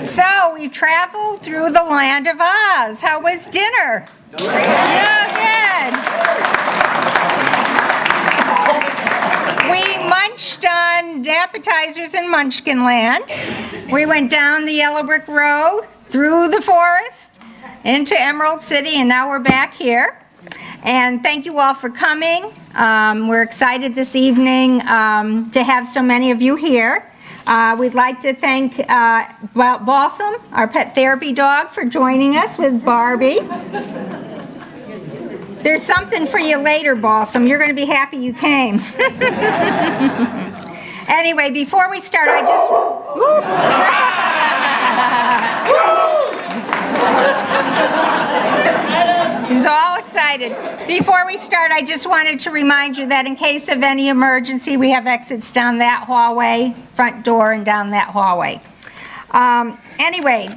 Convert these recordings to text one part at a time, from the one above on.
So we've traveled through the land of Oz. How was dinner? No good. We munched on appetizers in Munchkin Land. We went down the yellow brick road, through the forest, into Emerald City, and now we're back here. And thank you all for coming. We're excited this evening to have so many of you here. We'd like to thank Balsam, our pet therapy dog, for joining us with Barbie. There's something for you later, Balsam. You're going to be happy you came. Anyway, before we start, I just... Oops. He's all excited. Before we start, I just wanted to remind you that in case of any emergency, we have exits down that hallway, front door, and down that hallway. Anyway,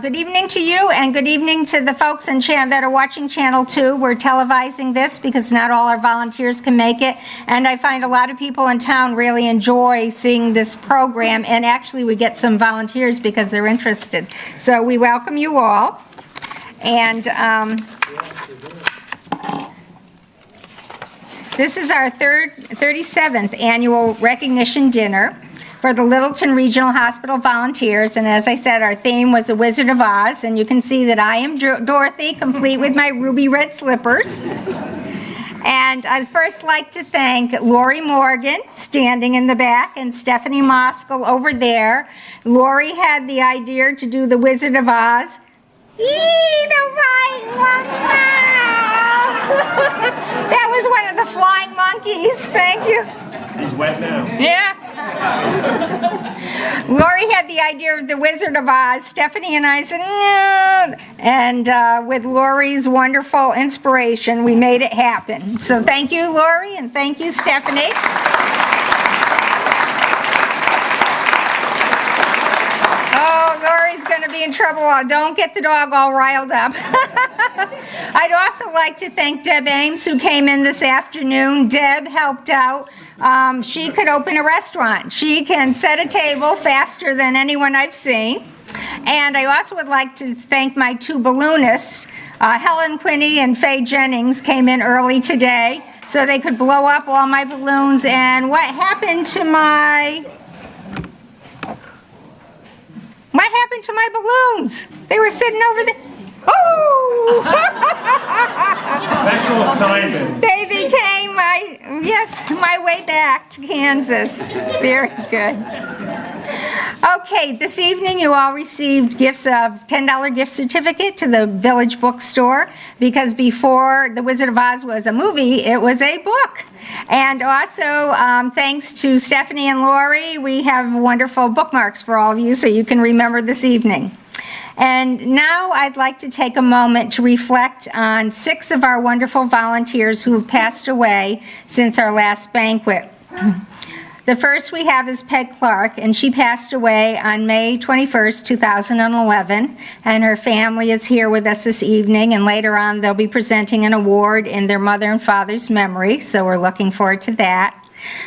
good evening to you, and good evening to the folks that are watching Channel 2. We're televising this because not all our volunteers can make it, and I find a lot of people in town really enjoy seeing this program, and actually we get some volunteers because they're interested. So we welcome you all. And this is our 37th annual recognition dinner for the Littleton Regional Hospital volunteers, and as I said, our theme was The Wizard of Oz, and you can see that I am Dorothy, complete with my ruby red slippers. And I'd first like to thank Lori Morgan, standing in the back, and Stephanie Moskal over there. Lori had the idea to do The Wizard of Oz. That was one of the flying monkeys. Thank you. He's wet now. Yeah. Lori had the idea of The Wizard of Oz. Stephanie and I said, no. And with Lori's wonderful inspiration, we made it happen. So thank you, Lori, and thank you, Stephanie. Oh, Lori's going to be in trouble. Don't get the dog all riled up. I'd also like to thank Deb Ames, who came in this afternoon. Deb helped out. She could open a restaurant. She can set a table faster than anyone I've seen. And I also would like to thank my two balloonists. Helen Quinney and Faye Jennings came in early today so they could blow up all my balloons. And what happened to my balloons? They were sitting over there. Oh! Special assignment. They became my way back to Kansas. Very good. Okay, this evening you all received gifts of $10 gift certificate to the Village Bookstore, because before The Wizard of Oz was a movie, it was a book. And also, thanks to Stephanie and Lori, we have wonderful bookmarks for all of you so you can remember this evening. And now I'd like to take a moment to reflect on 6 of our wonderful volunteers who have passed away since our last banquet. The first we have is Peg Clark, and she passed away on May 21st, 2011, and her family is here with us this evening, and later on they'll be presenting an award in their mother and father's memory, so we're looking forward to that.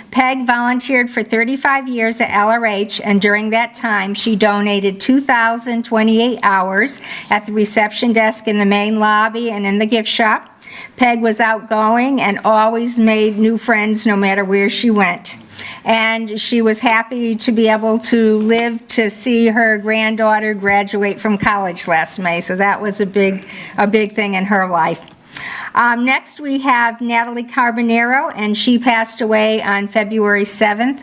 Peg volunteered for 35 years at LRH, and during that time she donated 2,028 hours at the reception desk in the main lobby and in the gift shop. Peg was outgoing and always made new friends no matter where she went. And she was happy to be able to live to see her granddaughter graduate from college last May, so that was a big thing in her life. Next we have Natalie Carbonero, and she passed away on February 7th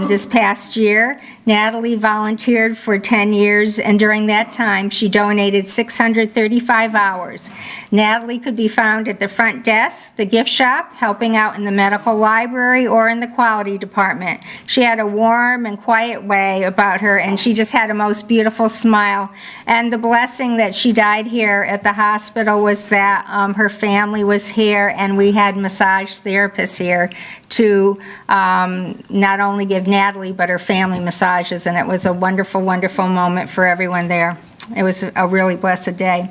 this past year. Natalie volunteered for 10 years, and during that time she donated 635 hours. Natalie could be found at the front desk, the gift shop, helping out in the medical library, or in the quality department. She had a warm and quiet way about her, and she just had a most beautiful smile. And the blessing that she died here at the hospital was that her family was here, and we had massage therapists here to not only give Natalie but her family massages, and it was a wonderful, wonderful moment for everyone there. It was a really blessed day.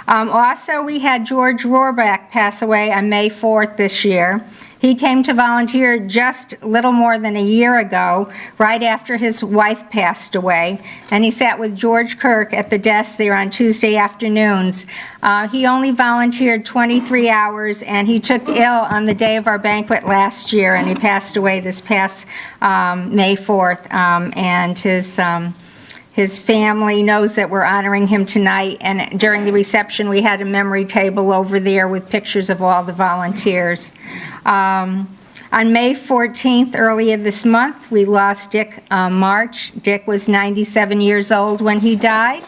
Also, we had George Rohrbach pass away on May 4th this year. He came to volunteer just a little more than a year ago, right after his wife passed away, and he sat with George Kirk at the desk there on Tuesday afternoons. He only volunteered 23 hours, and he took ill on the day of our banquet last year, and he passed away this past May 4th, and his family knows that we're honoring him tonight, and during the reception we had a memory table over there with pictures of all the volunteers. On May 14th, earlier this month, we lost Dick March. Dick was 97 years old when he died,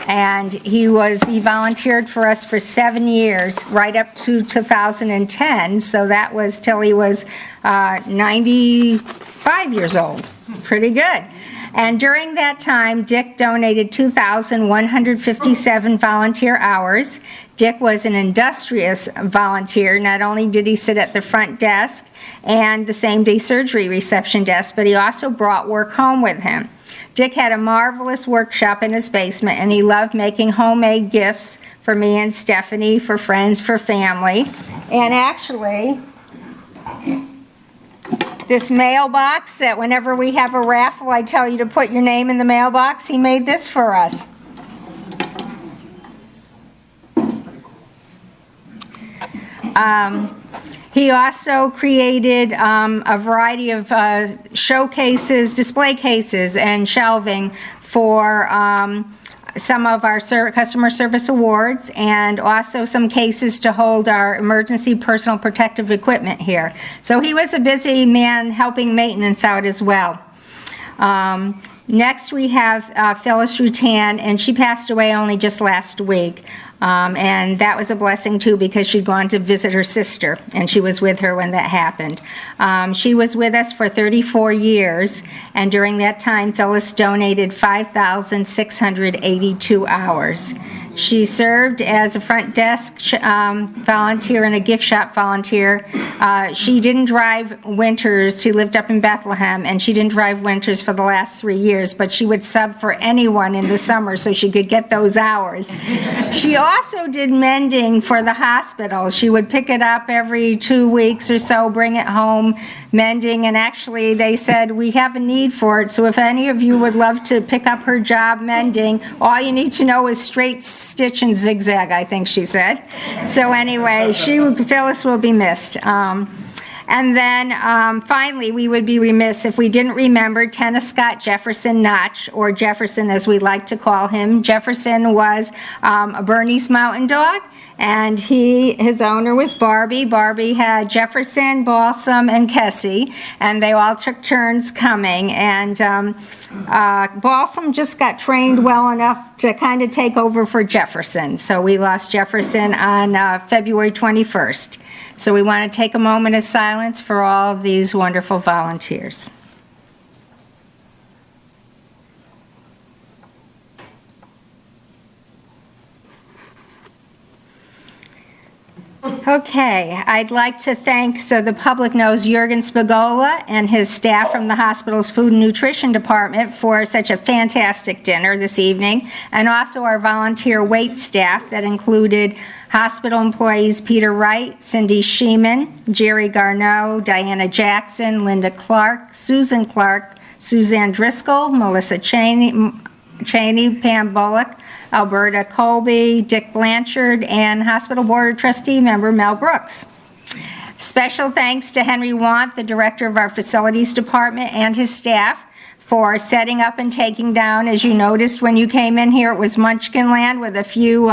and he volunteered for us for 7 years, right up to 2010, so that was till he was 95 years old. Pretty good. And during that time, Dick donated 2,157 volunteer hours. Dick was an industrious volunteer. Not only did he sit at the front desk and the same-day surgery reception desk, but he also brought work home with him. Dick had a marvelous workshop in his basement, and he loved making homemade gifts for me and Stephanie, for friends, for family. And actually, this mailbox that whenever we have a raffle, I tell you to put your name in the mailbox, he made this for us. He also created a variety of showcases, display cases, and shelving for some of our customer service awards, and also some cases to hold our emergency personal protective equipment here. So he was a busy man helping maintenance out as well. Next we have Phyllis Rutan, and she passed away only just last week. And that was a blessing too, because she'd gone to visit her sister, and she was with her when that happened. She was with us for 34 years, and during that time Phyllis donated 5,682 hours. She served as a front desk volunteer and a gift shop volunteer. She didn't drive winters. She lived up in Bethlehem, and she didn't drive winters for the last 3 years, but she would sub for anyone in the summer so she could get those hours. She also did mending for the hospital. She would pick it up every 2 weeks or so, bring it home, mending, and actually they said, we have a need for it, so if any of you would love to pick up her job mending, all you need to know is straight stitch and zigzag, I think she said. So anyway, Phyllis will be missed. And then finally, we would be remiss if we didn't remember Tennis Scott Jefferson Notch, or Jefferson as we like to call him. Jefferson was a Bernese Mountain Dog, and his owner was Barbie. Barbie had Jefferson, Balsam, and Kessie, and they all took turns coming. And Balsam just got trained well enough to kind of take over for Jefferson. So we lost Jefferson on February 21st. So we want to take a moment of silence for all of these wonderful volunteers. Okay, I'd like to thank, so the public knows, Jurgen Spagola and his staff from the hospital's food and nutrition department for such a fantastic dinner this evening, and also our volunteer wait staff that included hospital employees Peter Wright, Cindy Sheeman, Jerry Garneau, Diana Jackson, Linda Clark, Susan Clark, Suzanne Driscoll, Melissa Cheney, Pam Bullock, Alberta Colby, Dick Blanchard, and Hospital Board of Trustee member Mel Brooks. Special thanks to Henry Want, the director of our facilities department, and his staff for setting up and taking down. As you noticed when you came in here, it was Munchkin Land with a few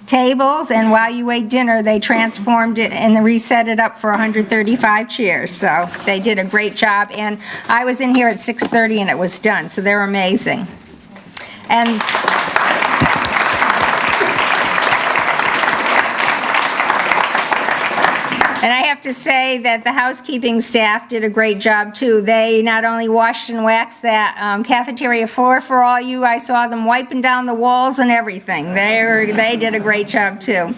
tables, and while you ate dinner, they transformed it and reset it up for 135 chairs. So they did a great job, and I was in here at 6:30 and it was done, so they're amazing. And I have to say that the housekeeping staff did a great job too. They not only washed and waxed that cafeteria floor for all you, I saw them wiping down the walls and everything. They did a great job too.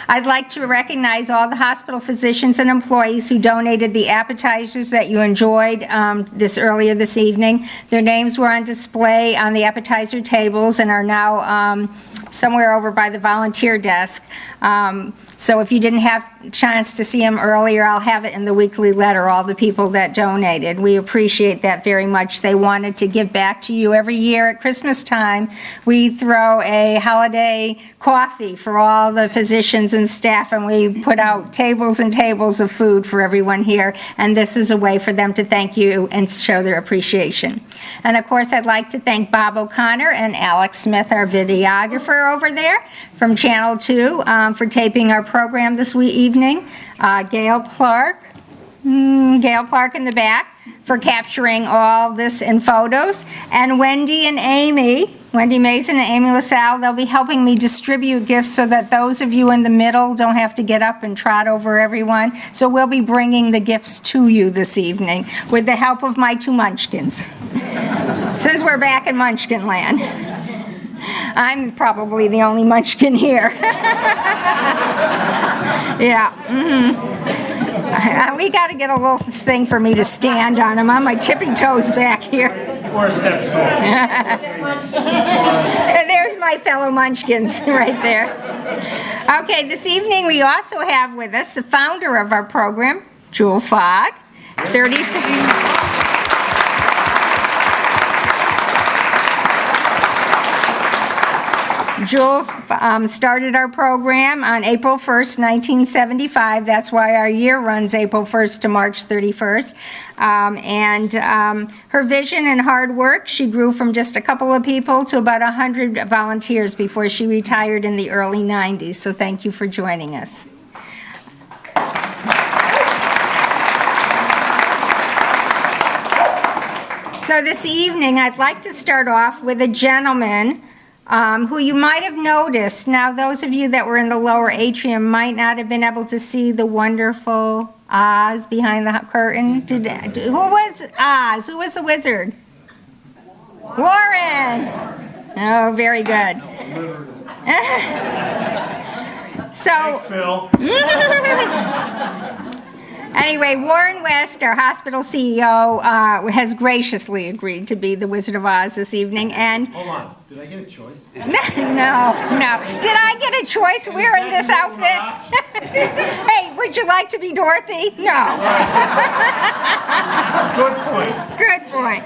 I'd like to recognize all the hospital physicians and employees who donated the appetizers that you enjoyed earlier this evening. Their names were on display on the appetizer tables and are now somewhere over by the volunteer desk. So if you didn't have a chance to see them earlier, I'll have it in the weekly letter, all the people that donated. We appreciate that very much. They wanted to give back to you. Every year at Christmas time, we throw a holiday coffee for all the physicians and staff, and we put out tables and tables of food for everyone here, and this is a way for them to thank you and show their appreciation. And of course, I'd like to thank Bob O'Connor and Alex Smith, our videographer over there from Channel 2, for taping our program this evening. Gail Clark in the back, for capturing all this in photos. And Wendy Mason and Amy LaSalle, they'll be helping me distribute gifts so that those of you in the middle don't have to get up and trot over everyone. So we'll be bringing the gifts to you this evening with the help of my 2 munchkins. Since we're back in Munchkin land. I'm probably the only munchkin here. Yeah. We got to get a little thing for me to stand on. I'm on my tippy toes back here. Or a step stool. And there's my fellow munchkins right there. Okay, this evening we also have with us the founder of our program, Jewel Fogg, 36. Jewel started our program on April 1st, 1975. That's why our year runs April 1st to March 31st. Her vision and hard work, she grew from just a couple of people to about 100 volunteers before she retired in the early 90s. So thank you for joining us. So this evening, I'd like to start off with a gentleman who you might have noticed. Now, those of you that were in the lower atrium might not have been able to see the wonderful Oz behind the curtain. Who was Oz? Who was the wizard? Warren. Oh, very good. So, Thanks, Bill. Anyway, Warren West, our hospital CEO, has graciously agreed to be the Wizard of Oz this evening. And Hold on. Did I get a choice? no. Did I get a choice wearing this outfit? Hey, would you like to be Dorothy? No. Good point. Good point.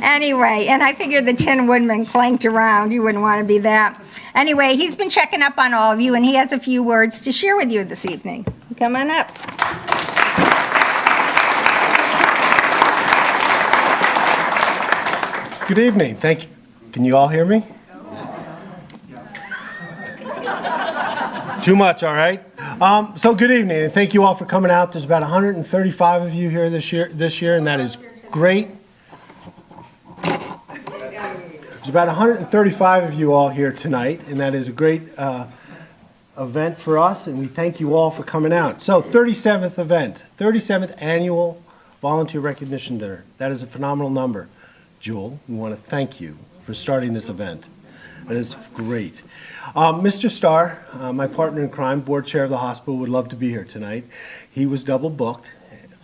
Anyway, and I figured the Tin Woodman clanked around. You wouldn't want to be that. Anyway, he's been checking up on all of you, and he has a few words to share with you this evening. Come on up. Good evening. Thank you. Can you all hear me? Too much, all right. So good evening, and thank you all for coming out. There's about 135 of you here this year, and that is great. There's about 135 of you all here tonight, and that is a great event for us, and we thank you all for coming out. So 37th event, 37th annual volunteer recognition dinner. That is a phenomenal number. Jewel, we want to thank you for starting this event. That is great. Mr. Starr, my partner in crime, board chair of the hospital, would love to be here tonight. He was double booked,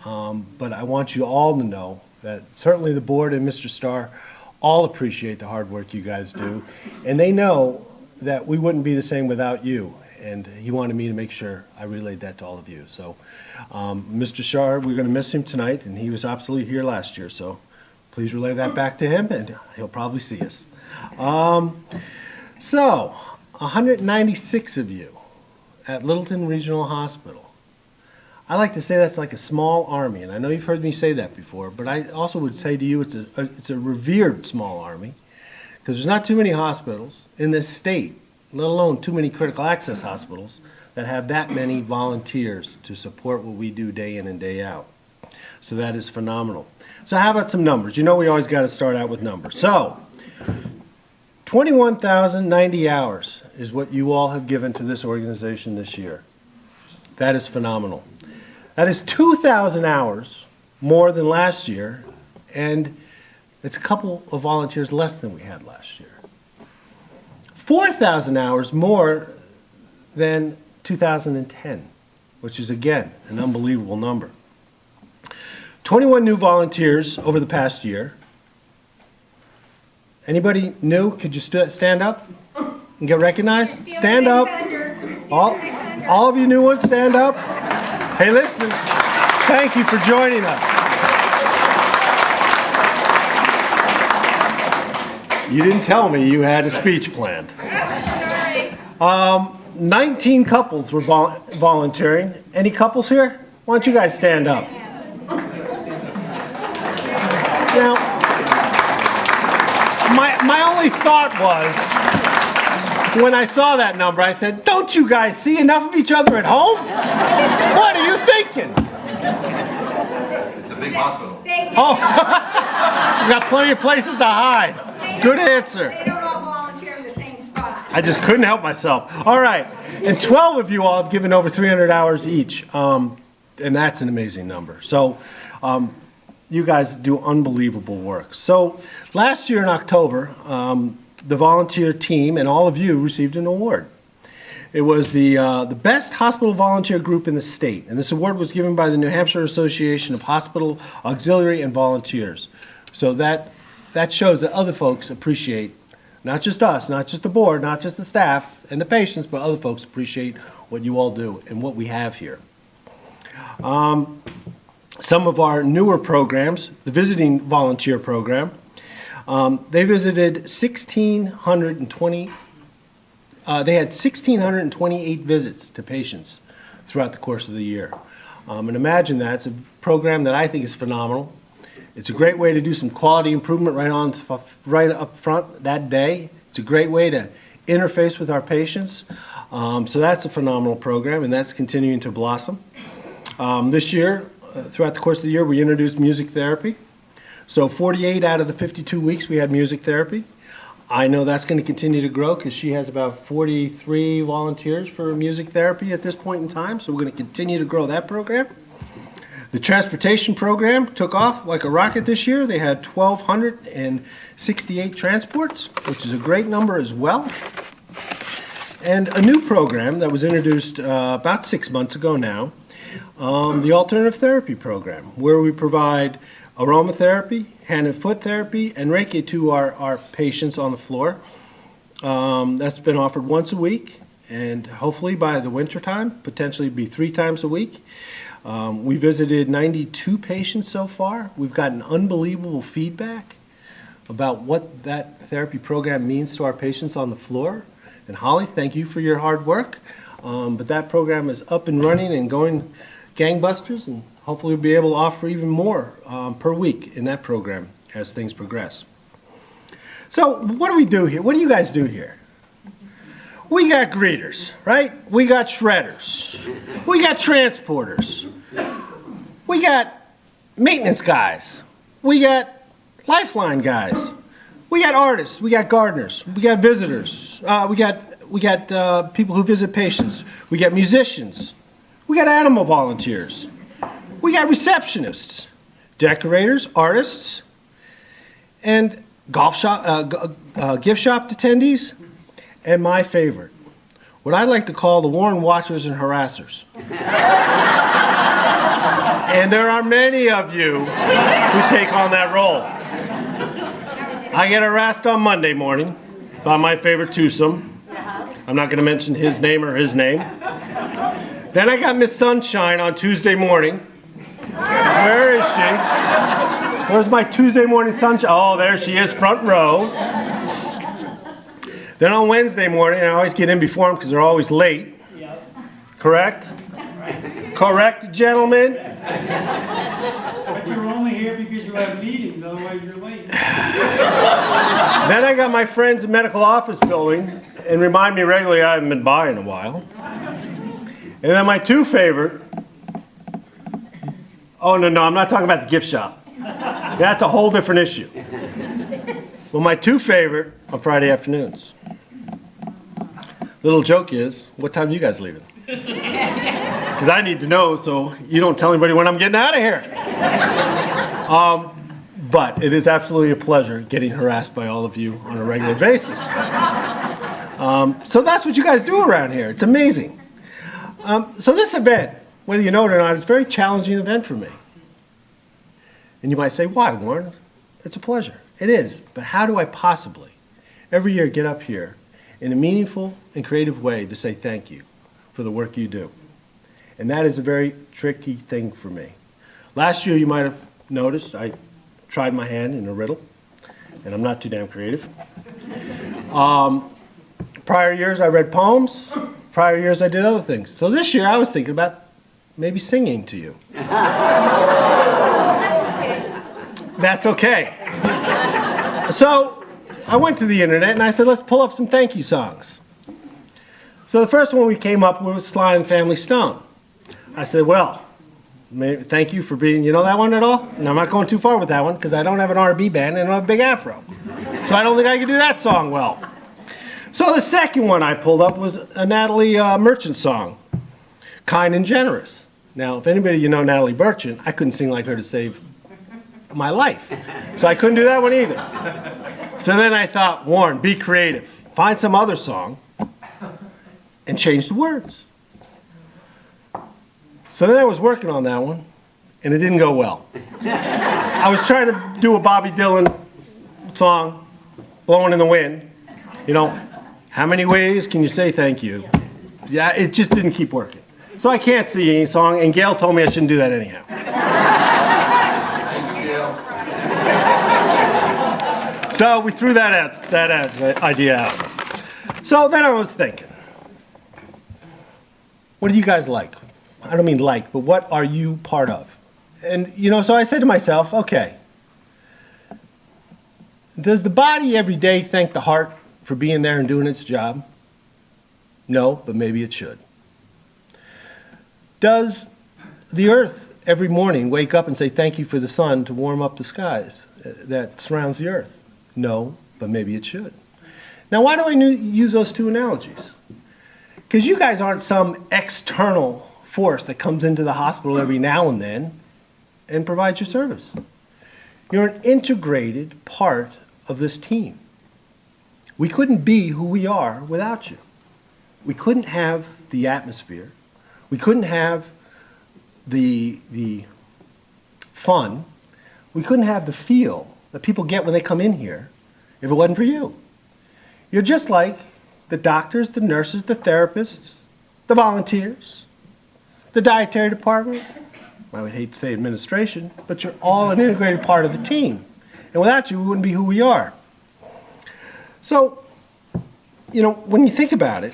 but I want you all to know that certainly the board and Mr. Starr all appreciate the hard work you guys do, and they know that we wouldn't be the same without you, and he wanted me to make sure I relayed that to all of you. So Mr. Starr, we're going to miss him tonight, and he was absolutely here last year, so please relay that back to him, and he'll probably see us. So 196 of you at Littleton Regional Hospital. I like to say that's like a small army, and I know you've heard me say that before, but I also would say to you it's a revered small army, because there's not too many hospitals in this state, let alone too many critical access hospitals, that have that many volunteers to support what we do day in and day out. So that is phenomenal. So how about some numbers? You know we always got to start out with numbers. So 21,090 hours is what you all have given to this organization this year. That is phenomenal. That is 2,000 hours more than last year, and it's a couple of volunteers less than we had last year. 4,000 hours more than 2010, which is, again, an unbelievable number. 21 new volunteers over the past year. Anybody new? Could you stand up? and get recognized? Stand up. All of you new ones, stand up. Hey, listen, thank you for joining us. You didn't tell me you had a speech planned. 19 couples were volunteering. Any couples here? Why don't you guys stand up? Now, my only thought was, when I saw that number, I said, don't you guys see enough of each other at home? What are you thinking? It's a big hospital. Oh, we got plenty of places to hide. Good answer. They don't all volunteer in the same spot. I just couldn't help myself. All right, and 12 of you all have given over 300 hours each, and that's an amazing number. So you guys do unbelievable work. So last year in October, the volunteer team and all of you received an award. It was the best hospital volunteer group in the state, and this award was given by the New Hampshire Association of Hospital Auxiliary and Volunteers. So that shows that other folks appreciate, not just us, not just the board, not just the staff and the patients, but other folks appreciate what you all do and what we have here. Some of our newer programs, the visiting volunteer program, they visited 1,620. They had 1,628 visits to patients throughout the course of the year. And imagine that. It's a program that I think is phenomenal. It's a great way to do some quality improvement right up front that day. It's a great way to interface with our patients. So that's a phenomenal program, and that's continuing to blossom. This year, throughout the course of the year, we introduced music therapy. So 48 out of the 52 weeks we had music therapy. I know that's going to continue to grow because she has about 43 volunteers for music therapy at this point in time. So we're going to continue to grow that program. The transportation program took off like a rocket this year. They had 1,268 transports, which is a great number as well. And a new program that was introduced about 6 months ago now, the alternative therapy program, where we provide aromatherapy, hand and foot therapy, and Reiki to our patients on the floor. That's been offered once a week, and hopefully by the winter time, potentially be 3 times a week. We visited 92 patients so far. We've gotten unbelievable feedback about what that therapy program means to our patients on the floor. And Holly, thank you for your hard work. But that program is up and running and going gangbusters, and hopefully we'll be able to offer even more per week in that program as things progress. So what do we do here? What do you guys do here? We got greeters, right? We got shredders. We got transporters. We got maintenance guys. We got lifeline guys. We got artists. We got gardeners. We got visitors. We got people who visit patients. We got musicians. We got animal volunteers. We got receptionists, decorators, artists, and gift shop attendees, and my favorite, what I like to call the Warren watchers and harassers. And there are many of you who take on that role. I get harassed on Monday morning by my favorite twosome. I'm not going to mention his name or his name. Then I got Miss Sunshine on Tuesday morning. Where is she? Where's my Tuesday morning sunshine? Oh, there she is, front row. Then on Wednesday morning, I always get in before them because they're always late. Yep. Correct? Right. Correct, gentlemen? But you're only here because you have meetings, otherwise you're late. Then I got my friends in medical office building and remind me regularly I haven't been by in a while. And then my 2 favorite, oh no, I'm not talking about the gift shop. That's a whole different issue. Well, my 2 favorite on Friday afternoons. Little joke is, what time are you guys leaving? Because I need to know so you don't tell anybody when I'm getting out of here. But it is absolutely a pleasure getting harassed by all of you on a regular basis. So that's what you guys do around here. It's amazing. So this event, whether you know it or not, is a very challenging event for me. And you might say, why, Warren? It's a pleasure. It is. But how do I possibly every year get up here in a meaningful and creative way to say thank you for the work you do. And that is a very tricky thing for me. Last year, you might have noticed, I tried my hand in a riddle, and I'm not too damn creative. Prior years, I read poems. Prior years, I did other things. So this year, I was thinking about maybe singing to you. That's okay. So I went to the internet and I said, let's pull up some thank you songs. So the first one we came up with was Sly and the Family Stone. I said, well, thank you for being, you know that one at all? And I'm not going too far with that one because I don't have an R&B band and I don't have a big afro. So I don't think I can do that song well. So the second one I pulled up was a Natalie Merchant song, Kind and Generous. Now, if anybody you know Natalie Merchant, I couldn't sing like her to save my life. So I couldn't do that one either. So then I thought, Warren, be creative. Find some other song and change the words. So then I was working on that one, and it didn't go well. I was trying to do a Bobby Dylan song, Blowing in the Wind. You know, how many ways can you say thank you? Yeah, it just didn't keep working. So I can't sing any song, and Gail told me I shouldn't do that anyhow. So we threw that idea out. So then I was thinking, what do you guys like? I don't mean like, but what are you part of? And, you know, so I said to myself, okay, does the body every day thank the heart for being there and doing its job? No, but maybe it should. Does the earth every morning wake up and say thank you for the sun to warm up the skies that surrounds the earth? No, but maybe it should. Now, why do I use those two analogies? Because you guys aren't some external force that comes into the hospital every now and then and provides your service. You're an integrated part of this team. We couldn't be who we are without you. We couldn't have the atmosphere. We couldn't have the fun. We couldn't have the feel that people get when they come in here if it wasn't for you. You're just like the doctors, the nurses, the therapists, the volunteers, the dietary department. I would hate to say administration, but you're all an integrated part of the team. And without you, we wouldn't be who we are. So, you know, when you think about it,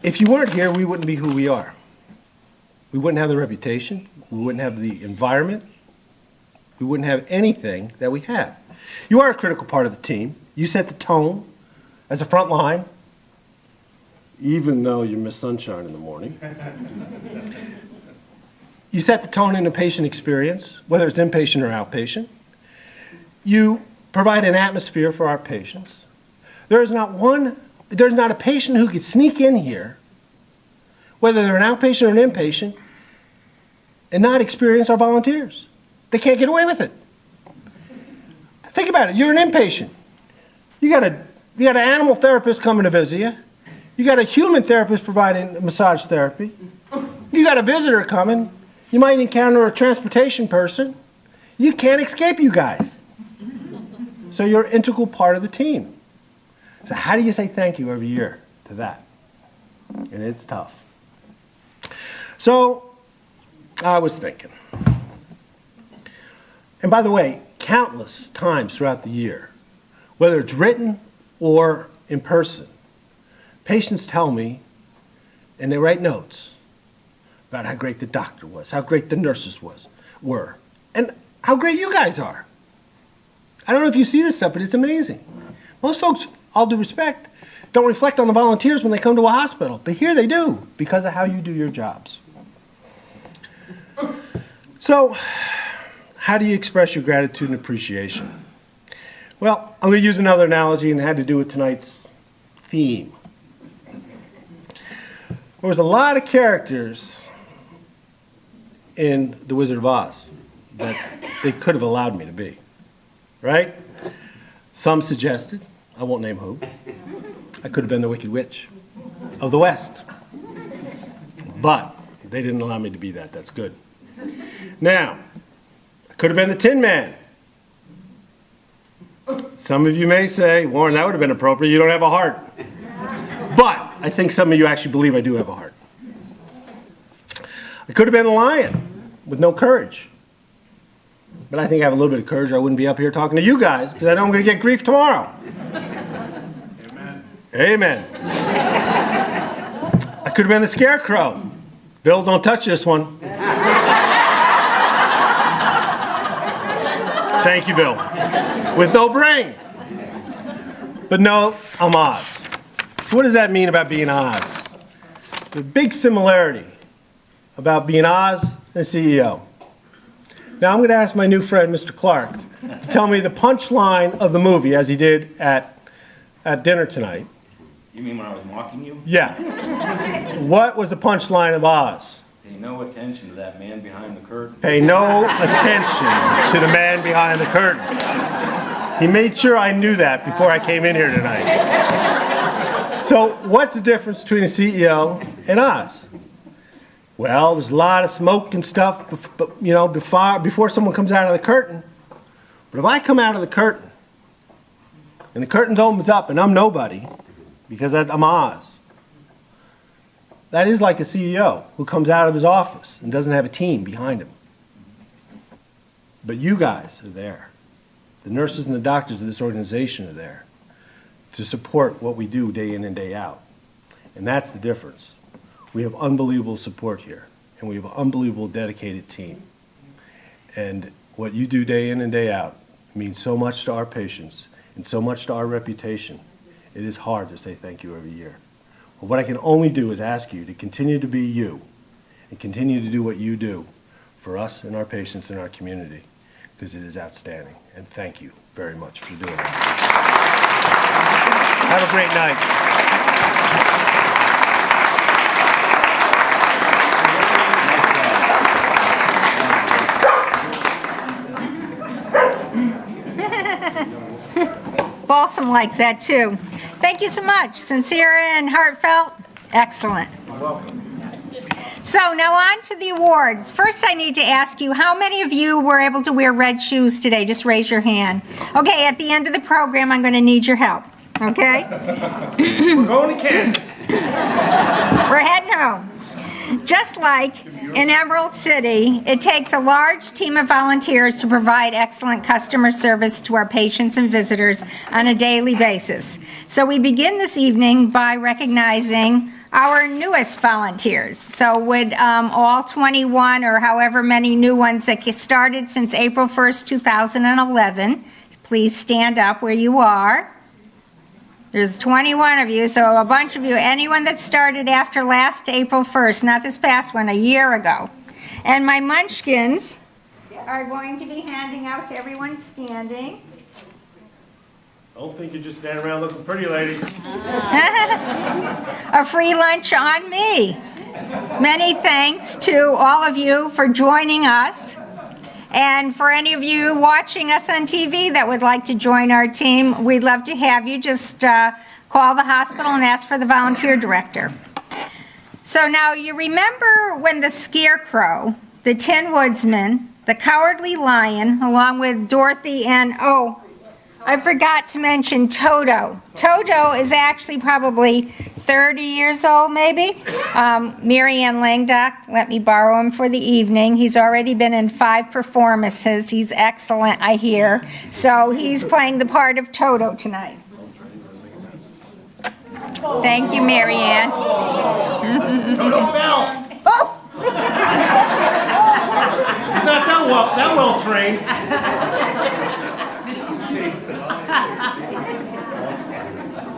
if you weren't here, we wouldn't be who we are. We wouldn't have the reputation. We wouldn't have the environment. We wouldn't have anything that we have. You are a critical part of the team. You set the tone as a front line, even though you miss sunshine in the morning. You set the tone in the patient experience, whether it's inpatient or outpatient. You provide an atmosphere for our patients. There's not a patient who could sneak in here, whether they're an outpatient or an inpatient, and not experience our volunteers. They can't get away with it. Think about it. You're an inpatient. You got an animal therapist coming to visit you. You got a human therapist providing massage therapy. You got a visitor coming. You might encounter a transportation person. You can't escape you guys. So you're an integral part of the team. So how do you say thank you every year to that? And it's tough. So I was thinking. And by the way, countless times throughout the year, whether it's written or in person, patients tell me, and they write notes about how great the doctor was, how great the nurses were, and how great you guys are. I don't know if you see this stuff, but it's amazing. Most folks, all due respect, don't reflect on the volunteers when they come to a hospital, but here they do because of how you do your jobs. So, how do you express your gratitude and appreciation? Well, I'm going to use another analogy, and it had to do with tonight's theme. There was a lot of characters in The Wizard of Oz that they could have allowed me to be, right? Some suggested, I won't name who, I could have been the Wicked Witch of the West. But they didn't allow me to be that. That's good. Now, I could have been the Tin Man. Some of you may say, Warren, that would have been appropriate. You don't have a heart. But I think some of you actually believe I do have a heart. I could have been a lion with no courage. But I think I have a little bit of courage. I wouldn't be up here talking to you guys because I know I'm going to get grief tomorrow. Amen. I could have been the scarecrow. Bill, don't touch this one. Thank you, Bill. With no brain. But no, I'm Oz. So what does that mean about being Oz? There's a big similarity about being Oz and CEO. Now I'm going to ask my new friend, Mr. Clark, to tell me the punchline of the movie, as he did at dinner tonight. You mean when I was mocking you? Yeah. What was the punchline of Oz? Pay no attention to that man behind the curtain. Pay no attention to the man behind the curtain. He made sure I knew that before I came in here tonight. So what's the difference between a CEO and Oz? Well, there's a lot of smoke and stuff, before someone comes out of the curtain. But if I come out of the curtain and the curtain opens up and I'm nobody because I'm Oz, that is like a CEO who comes out of his office and doesn't have a team behind him. But you guys are there. The nurses and the doctors of this organization are there to support what we do day in and day out. And that's the difference. We have unbelievable support here, and we have an unbelievable dedicated team. And what you do day in and day out means so much to our patients and so much to our reputation. It is hard to say thank you every year. But what I can only do is ask you to continue to be you and continue to do what you do for us and our patients and our community, because it is outstanding. And thank you very much for doing that. Have a great night. Balsam likes that too. Thank you so much. Sincere and heartfelt. Excellent. So now on to the awards. First I need to ask you, how many of you were able to wear red shoes today? Just raise your hand. Okay, at the end of the program I'm going to need your help. Okay? We're going to Kansas. We're heading home. Just like in Emerald City, it takes a large team of volunteers to provide excellent customer service to our patients and visitors on a daily basis. So we begin this evening by recognizing our newest volunteers. So would all 21 or however many new ones that started since April 1st, 2011, please stand up where you are. There's 21 of you, so a bunch of you, anyone that started after last April 1st, not this past one, a year ago. And my munchkins are going to be handing out to everyone standing. Don't think you're just standing around looking pretty, ladies. A free lunch on me. Many thanks to all of you for joining us. And for any of you watching us on TV that would like to join our team, we'd love to have you. Just call the hospital and ask for the volunteer director. So now you remember when the Scarecrow, the Tin Woodsman, the Cowardly Lion, along with Dorothy and, oh, I forgot to mention Toto. Toto is actually probably 30 years old, maybe. Mary Ann Langdock let me borrow him for the evening. He's already been in 5 performances. He's excellent, I hear. So he's playing the part of Toto tonight. Thank you, Mary Ann. Toto fell. Oh! He's not that well trained.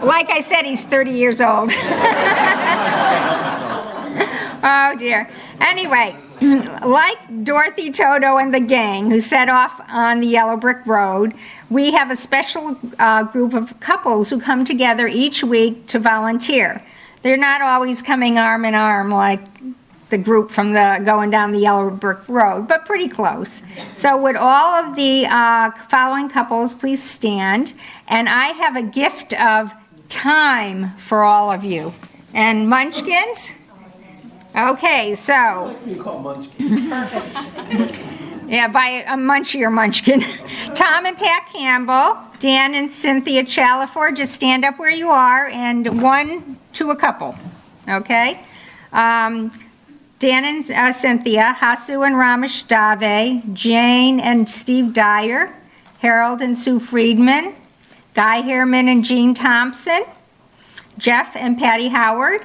Like I said, he's 30 years old. Oh, dear. Anyway, like Dorothy, Toto, and the gang who set off on the Yellow Brick Road, we have a special group of couples who come together each week to volunteer. They're not always coming arm in arm like the group from the going down the Yellow Brick Road, but pretty close. So would all of the following couples please stand? And I have a gift of time for all of you. And munchkins? Okay, so Yeah, by a Munchie or Munchkin. Tom and Pat Campbell, Dan and Cynthia Chalafor, just stand up where you are, and one to a couple, okay? Dan and Cynthia, Hasu and Ramesh Dave, Jane and Steve Dyer, Harold and Sue Friedman, Guy Harriman and Jean Thompson, Jeff and Patty Howard,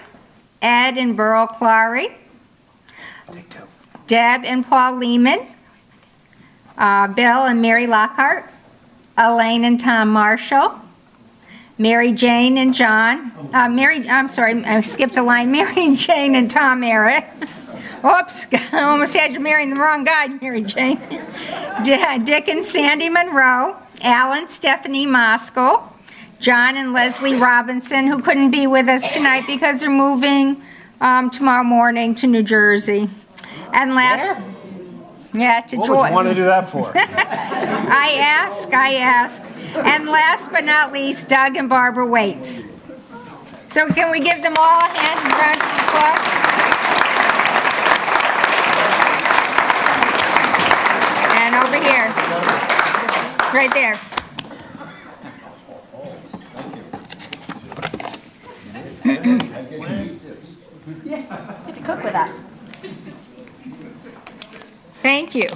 Ed and Burl Clary, Deb and Paul Lehman, Bill and Mary Lockhart, Elaine and Tom Marshall, Mary Jane and John, I skipped a line, Mary Jane and Tom Merritt. Oops, I almost had you marrying the wrong guy, Mary Jane. Dick and Sandy Monroe, Alan, Stephanie Moskal, John and Leslie Robinson, who couldn't be with us tonight because they're moving tomorrow morning to New Jersey. And last, yeah, to What would Joy. you want to do that for? I ask. And last but not least, Doug and Barbara Waits. So can we give them all a hand round of applause? And over here, right there. Get to cook with that. Thank you.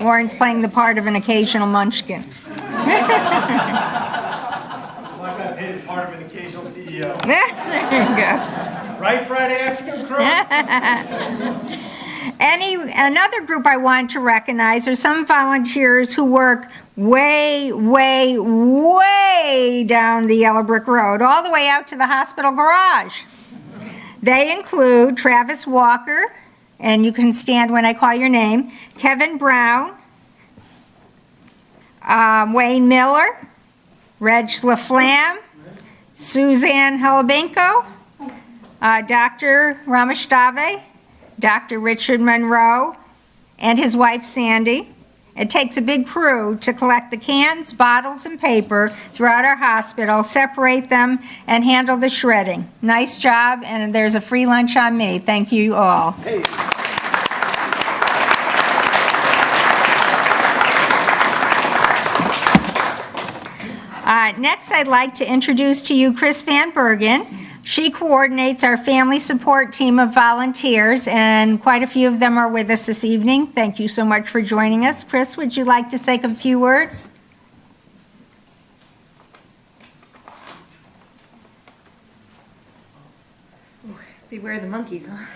Warren's playing the part of an occasional munchkin. I'm not gonna pay the part of an occasional CEO. There you go. Right, Friday afternoon crew? Another group I want to recognize are some volunteers who work way, way, way down the Yellow Brick Road, all the way out to the hospital garage. They include Travis Walker, and you can stand when I call your name, Kevin Brown, Wayne Miller, Reg LaFlamme, Suzanne Helabinko, Dr. Ramesh Dave, Dr. Richard Monroe, and his wife Sandy. It takes a big crew to collect the cans, bottles, and paper throughout our hospital, separate them, and handle the shredding. Nice job, and there's a free lunch on me. Thank you all. Next, I'd like to introduce to you Chris Van Bergen. She coordinates our family support team of volunteers, and quite a few of them are with us this evening. Thank you so much for joining us. Chris, would you like to say a few words? Beware the monkeys, huh?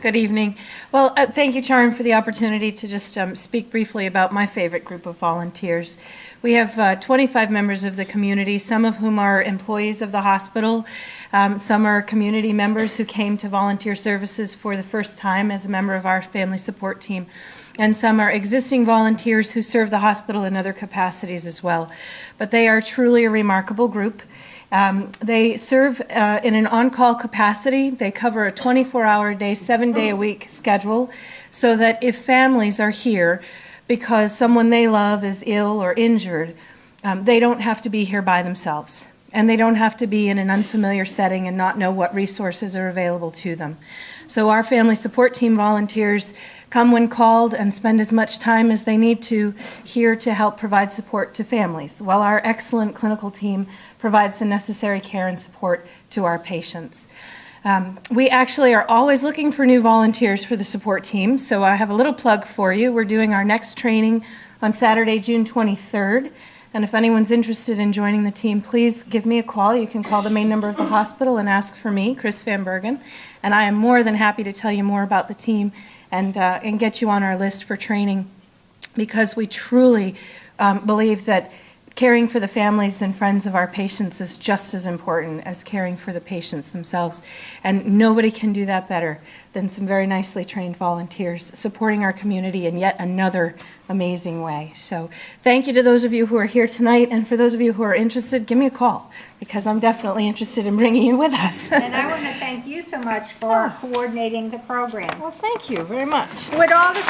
Good evening. Well, thank you, Chairman, for the opportunity to just speak briefly about my favorite group of volunteers. We have 25 members of the community, some of whom are employees of the hospital. Some are community members who came to volunteer services for the first time as a member of our family support team. And some are existing volunteers who serve the hospital in other capacities as well. But they are truly a remarkable group. They serve in an on-call capacity. They cover a 24-hour-a-day, 7-day-a-week schedule so that if families are here because someone they love is ill or injured, they don't have to be here by themselves. And they don't have to be in an unfamiliar setting and not know what resources are available to them. So our family support team volunteers come when called and spend as much time as they need to here to help provide support to families, while our excellent clinical team provides the necessary care and support to our patients. We actually are always looking for new volunteers for the support team, so I have a little plug for you. We're doing our next training on Saturday, June 23rd. And if anyone's interested in joining the team, please give me a call. You can call the main number of the hospital and ask for me, Chris Van Bergen, and I am more than happy to tell you more about the team and get you on our list for training, because we truly believe that caring for the families and friends of our patients is just as important as caring for the patients themselves. And nobody can do that better than some very nicely trained volunteers supporting our community in yet another amazing way. So thank you to those of you who are here tonight, and for those of you who are interested, give me a call, because I'm definitely interested in bringing you with us. And I want to thank you so much for coordinating the program. Well, thank you very much. Would all the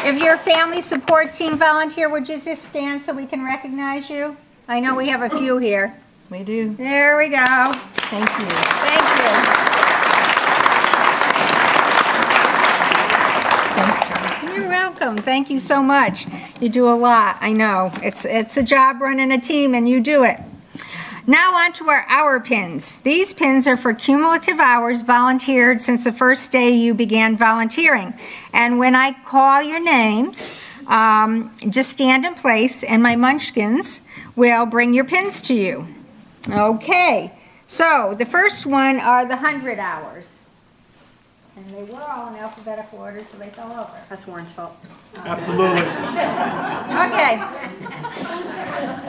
if you're a family support team volunteer, would you just stand so we can recognize you? I know we have a few here. We do. There we go. Thank you. Thank you. Thanks, Charlie. You're welcome. Thank you so much. You do a lot, I know. It's a job running a team, and you do it. Now on to our hour pins. These pins are for cumulative hours volunteered since the first day you began volunteering. And when I call your names, just stand in place, and my munchkins will bring your pins to you. Okay, so the first one are the 100 hours. And they were all in alphabetical order, so they fell over. That's Warren's fault. Absolutely. Okay.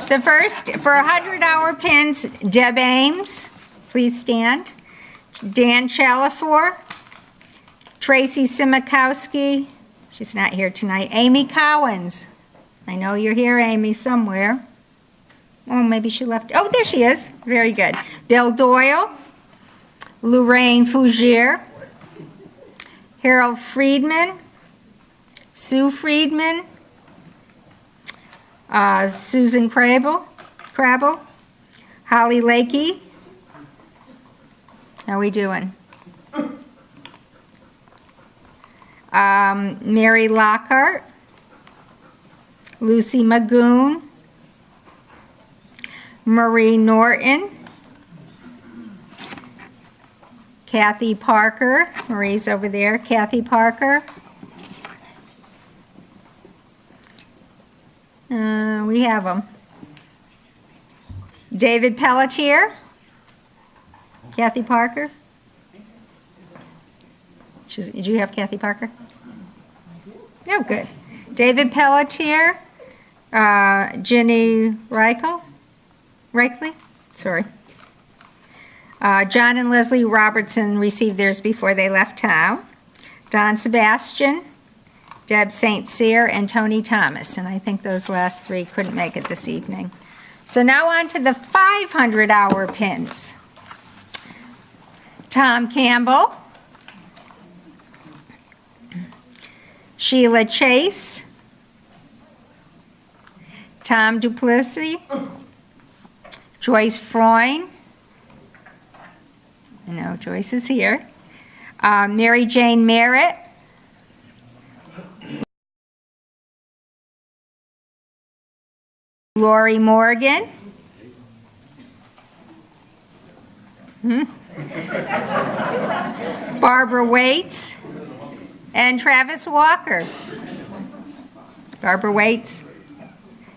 The first, for 100-hour pins, Deb Ames, please stand. Dan Chalafor, Tracy Simikowski, she's not here tonight. Amy Cowens, I know you're here, Amy, somewhere. Oh, maybe she left. Oh, there she is. Very good. Bill Doyle, Lorraine Fougier, Harold Friedman, Sue Friedman, Susan Crabble, Holly Lakey. How are we doing? Mary Lockhart, Lucy Magoon, Marie Norton, Kathy Parker, Marie's over there, Kathy Parker. We have them. David Pelletier, Kathy Parker. Did you have Kathy Parker? Oh, good. David Pelletier, Jenny Reikley, sorry. John and Leslie Robertson received theirs before they left town. Don Sebastian, Deb St. Cyr, and Tony Thomas. And I think those last three couldn't make it this evening. So now on to the 500-hour pins. Tom Campbell, Sheila Chase, Tom Duplessis, Joyce Freund, I know Joyce is here, Mary Jane Merritt, Lori Morgan, Barbara Waits, and Travis Walker. Barbara Waits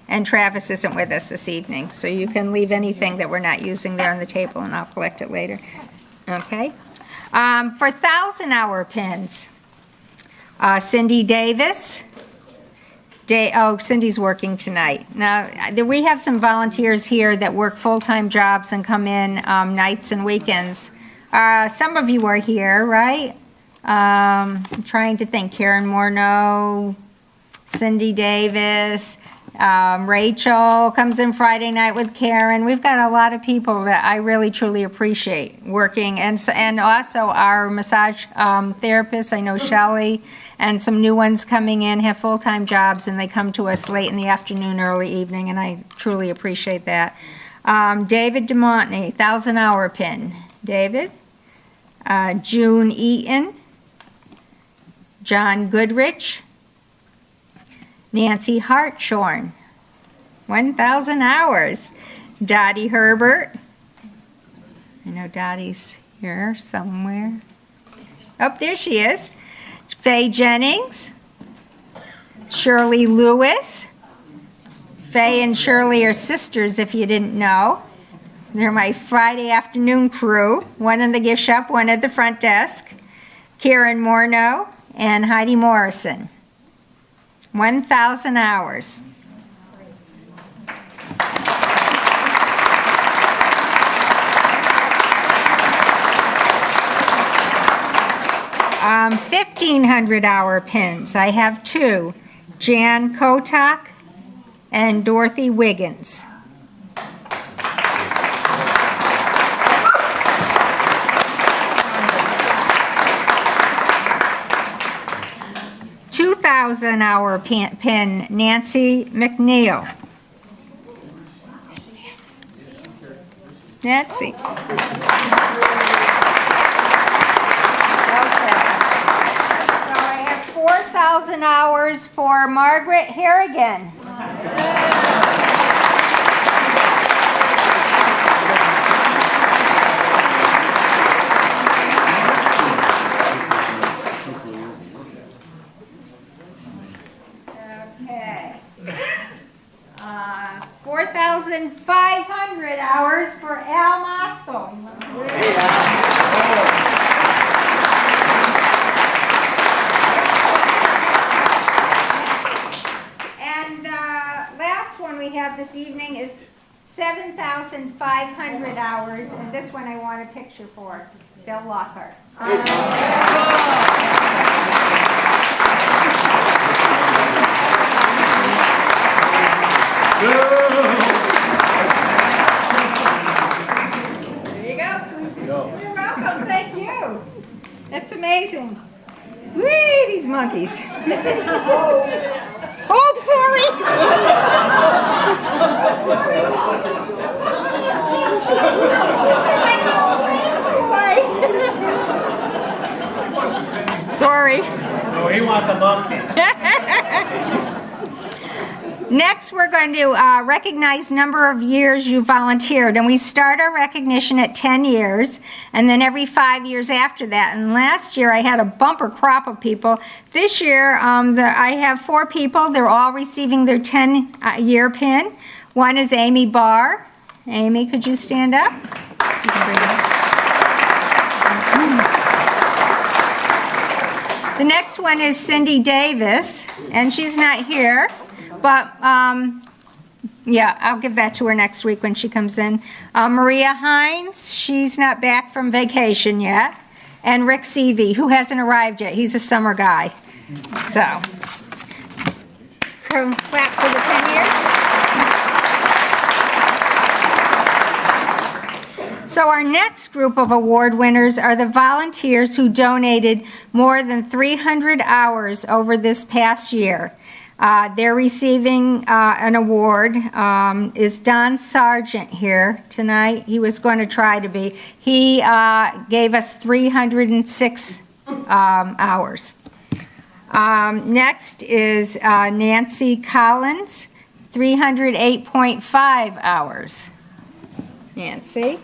and Travis isn't with us this evening, so you can leave anything that we're not using there on the table and I'll collect it later. Okay? For 1,000-hour pins, Cindy Davis. Cindy's working tonight. Now, we have some volunteers here that work full-time jobs and come in nights and weekends. Some of you are here, right? I'm trying to think. Karen Morneau, Cindy Davis, Rachel comes in Friday night with Karen. We've got a lot of people that I really truly appreciate working, and also our massage therapists. I know Shelley and some new ones coming in have full-time jobs, and they come to us late in the afternoon, early evening, and I truly appreciate that. David DeMontney, 1,000-hour pin. David. June Eaton. John Goodrich. Nancy Hartshorn, 1,000 hours. Dottie Herbert. I know Dottie's here somewhere. Oh, there she is. Faye Jennings. Shirley Lewis. Faye and Shirley are sisters, if you didn't know. They're my Friday afternoon crew. One in the gift shop, one at the front desk. Karen Morneau and Heidi Morrison. 1,000 hours. Um, 1,500-hour pins. I have two. Jan Kotak and Dorothy Wiggins. $2,000-hour pin, Nancy McNeil. Nancy. Okay. So I have 4,000 hours for Margaret Harrigan. Okay. 4,500 hours for Al Moskal. And the last one we have this evening is 7,500 hours, and this one I want a picture for, Bill Lockhart. There you go. You're welcome, thank you. That's amazing. Whee, these monkeys. Oh, sorry. Sorry. Oh, he wants a monkey. Next, we're going to recognize number of years you volunteered, and we start our recognition at 10 years, and then every 5 years after that. And last year, I had a bumper crop of people. This year, I have 4 people. They're all receiving their 10-year pin. One is Amy Barr. Amy, could you stand up? You can bring it up. The next one is Cindy Davis, and she's not here. But, yeah, I'll give that to her next week when she comes in. Maria Hines, she's not back from vacation yet. And Rick Seavey, who hasn't arrived yet. He's a summer guy. So, clap for the 10 years. So our next group of award winners are the volunteers who donated more than 300 hours over this past year. They're receiving an award. Is Don Sargent here tonight? He was going to try to be. He gave us 306 hours. Next is Nancy Collins, 308.5 hours. Nancy.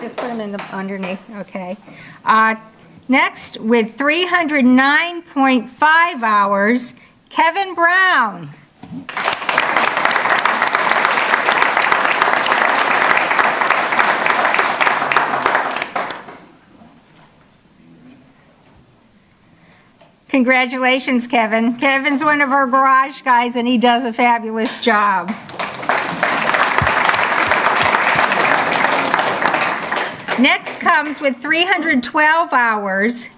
Just put them in the underneath, okay. Next, with 309.5 hours, Kevin Brown. Congratulations, Kevin. Kevin's one of our garage guys, and he does a fabulous job. Next comes with 312 hours,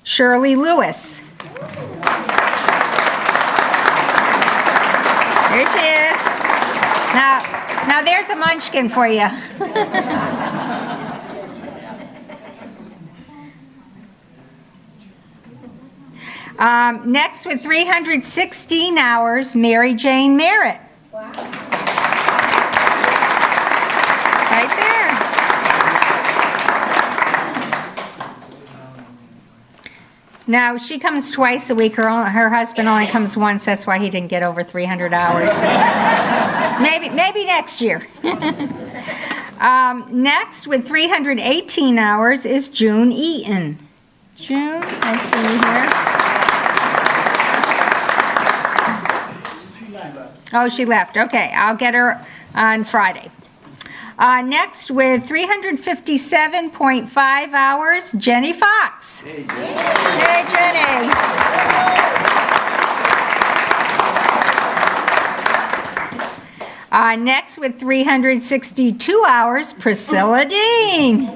Shirley Lewis. There she is. Now there's a munchkin for you. Next with 316 hours, Mary Jane Merritt. Wow. Right there. Now, she comes twice a week. Her husband only comes once. That's why he didn't get over 300 hours. Maybe next year. Next, with 318 hours, is June Eaton. June, I see you here. Oh, she left. Okay, I'll get her on Friday. Next, with 357.5 hours, Jenny Fox. Hey, Jenny. Hey, Jenny. Next, with 362 hours, Priscilla Dean.